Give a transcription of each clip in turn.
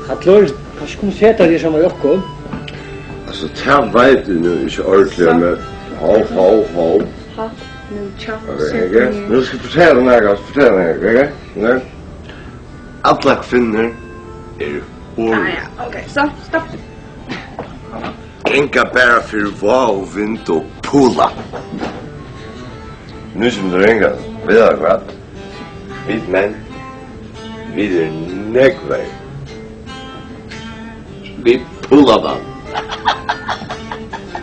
Hallur, kanskje kunne seta dig som Jakob? Altså, det vet du nu ikke ordentlig med hov. Ha, nu tja. Okay. Nu skal jeg fortelle noget, okay? Alla kvinner hår. Ja, okay, så, stopp. Enka bara för wow, vind och pula. Nu som det ringer, vet jag vad? Vi män, vi är negväg. Vi pullar dem.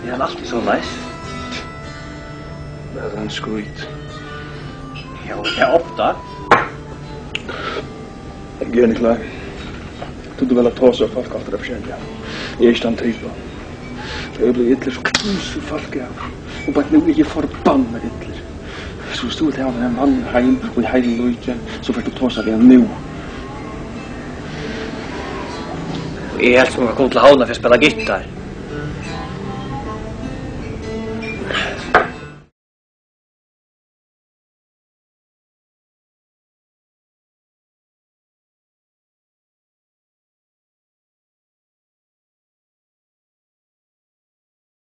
Det är alltid så nice. Det är en skryt. Ja, det är ofta. Jag är inte klar. Du väl att ta så folk allt det där själva. Jag är inte en typ. Jag blir ytterligare så knus folk ja. Och bara nu är jag förbannad ytterligare. Så stod det här med en man hem och i hela Lujken så får du ta sig igen nu. Och jag är helt som att komma till havna för att spela gitarr.